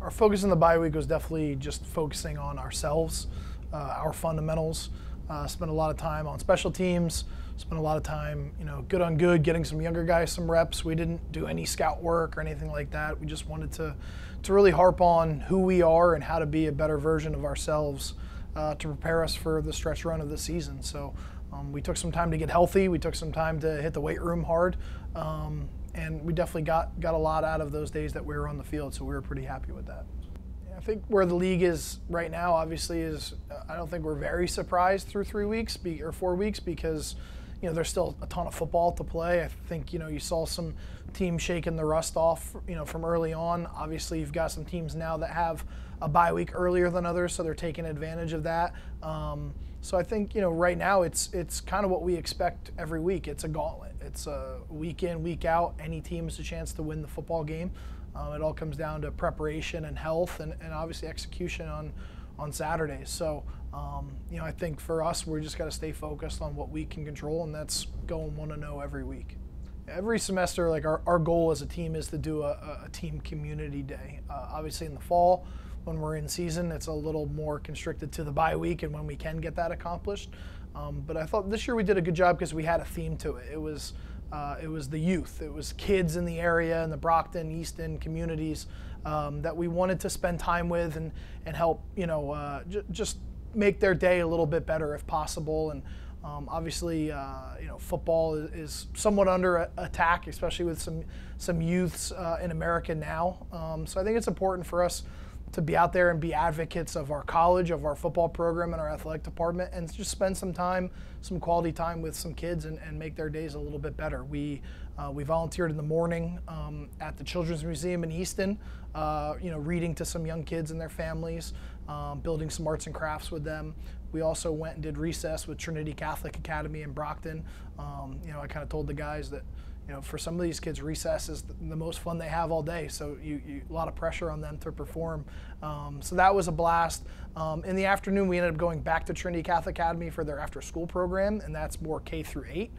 Our focus in the bye week was definitely just focusing on ourselves, our fundamentals. Spent a lot of time on special teams. Spent a lot of time, good on good, getting some younger guys some reps. We didn't do any scout work or anything like that. We just wanted to really harp on who we are and how to be a better version of ourselves to prepare us for the stretch run of the season. So we took some time to get healthy. We took some time to hit the weight room hard. And we definitely got a lot out of those days that we were on the field, so we were pretty happy with that. I think where the league is right now, obviously, is I don't think we're very surprised through 3 weeks or 4 weeks because there's still a ton of football to play. I think you saw some teams shaking the rust off from early on. Obviously, you've got some teams now that have a bye week earlier than others, so they're taking advantage of that. So I think right now it's kind of what we expect every week. It's a gauntlet. It's a week in, week out. Any team has a chance to win the football game. It all comes down to preparation and health and obviously execution on Saturdays. So, I think for us, we just got to stay focused on what we can control, and that's going 1-0 every week. Every semester, like our goal as a team is to do a team community day. Obviously in the fall, when we're in season, it's a little more constricted to the bye week and when we can get that accomplished. But I thought this year we did a good job because we had a theme to it. It was the youth. It was kids in the area, in the Brockton, Easton communities that we wanted to spend time with and help, just make their day a little bit better if possible. And obviously, football is somewhat under attack, especially with some youths in America now. So I think it's important for us to be out there and be advocates of our college, of our football program and our athletic department, and just spend some quality time with some kids and make their days a little bit better. We volunteered in the morning at the Children's Museum in Easton, reading to some young kids and their families, building some arts and crafts with them. We also went and did recess with Trinity Catholic Academy in Brockton. I kind of told the guys that for some of these kids, recess is the most fun they have all day. So a lot of pressure on them to perform. So that was a blast. In the afternoon, we ended up going back to Trinity Catholic Academy for their after-school program, and that's more K through 8.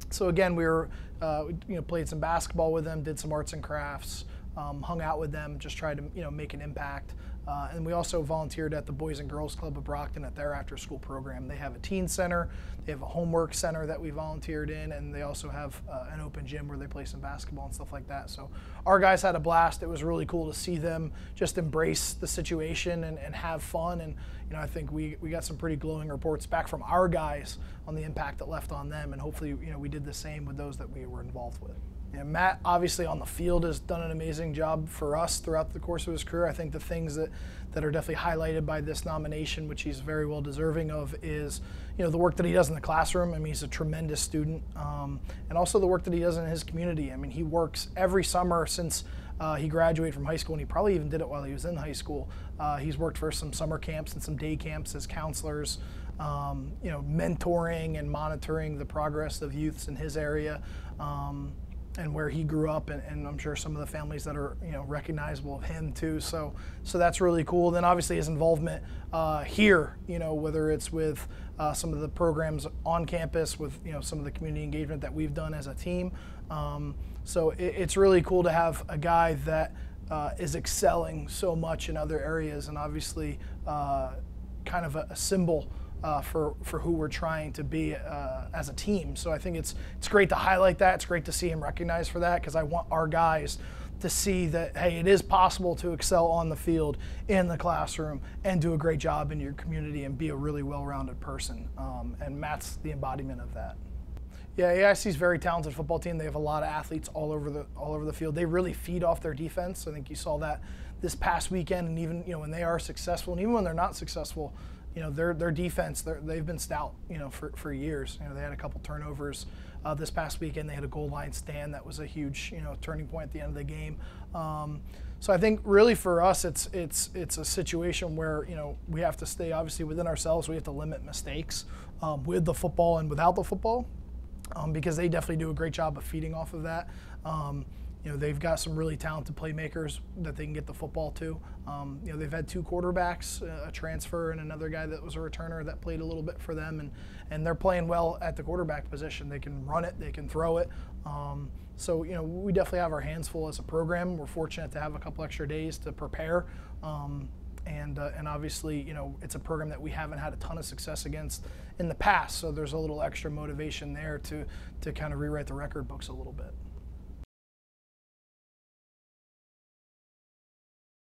So again, we played some basketball with them, did some arts and crafts, hung out with them, just tried to make an impact. And we also volunteered at the Boys and Girls Club of Brockton at their after-school program. They have a teen center, they have a homework center that we volunteered in, and they also have an open gym where they play some basketball and stuff like that. So our guys had a blast. It was really cool to see them just embrace the situation and have fun. And I think we got some pretty glowing reports back from our guys on the impact it left on them, and hopefully we did the same with those that we were involved with. Matt, obviously on the field, has done an amazing job for us throughout the course of his career. I think the things that are definitely highlighted by this nomination, which he's very well deserving of, is the work that he does in the classroom. I mean, he's a tremendous student, and also the work that he does in his community. I mean, he works every summer since he graduated from high school, and he probably even did it while he was in high school. He's worked for some summer camps and some day camps as counselors, mentoring and monitoring the progress of youths in his area. And where he grew up, and I'm sure some of the families that are recognizable of him too. So that's really cool. Then obviously his involvement here, whether it's with some of the programs on campus, with some of the community engagement that we've done as a team. So it's really cool to have a guy that is excelling so much in other areas, and obviously kind of a symbol for who we're trying to be as a team. So I think it's great to highlight that. It's great to see him recognized for that, because I want our guys to see that, hey, it is possible to excel on the field, in the classroom, and do a great job in your community and be a really well-rounded person. And Matt's the embodiment of that. Yeah, AIC is a very talented football team. They have a lot of athletes all over the field. They really feed off their defense. I think you saw that this past weekend, and even when they are successful, and even when they're not successful, their defense, they've been stout, for years. They had a couple turnovers this past weekend. They had a goal line stand that was a huge, turning point at the end of the game. So I think really for us, it's a situation where we have to stay obviously within ourselves. We have to limit mistakes with the football and without the football, because they definitely do a great job of feeding off of that. They've got some really talented playmakers that they can get the football to. They've had 2 quarterbacks, a transfer and another guy that was a returner that played a little bit for them, and they're playing well at the quarterback position. They can run it, they can throw it. So, we definitely have our hands full as a program. We're fortunate to have a couple extra days to prepare. And obviously, it's a program that we haven't had a ton of success against in the past. So there's a little extra motivation there to kind of rewrite the record books a little bit.